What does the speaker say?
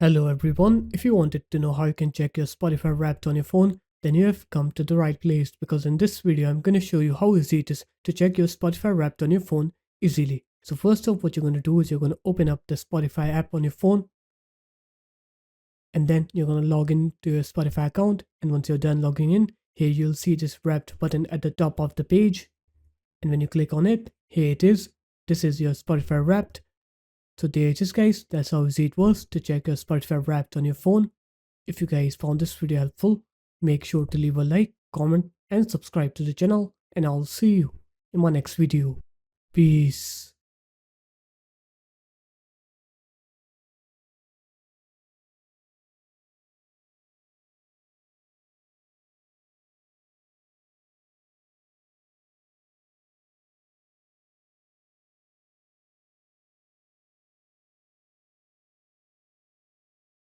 Hello everyone, if you wanted to know how you can check your Spotify Wrapped on your phone, then you have come to the right place because in this video I'm going to show you how easy it is to check your Spotify Wrapped on your phone easily. So first off, what you're going to do is you're going to open up the Spotify app on your phone and then you're going to log in to your Spotify account, and once you're done logging in, here you'll see this Wrapped button at the top of the page, and when you click on it, here it is. This is your Spotify Wrapped. So there it is guys, that's how easy it was to check your Spotify Wrapped on your phone. If you guys found this video helpful, make sure to leave a like, comment and subscribe to the channel, and I'll see you in my next video. Peace.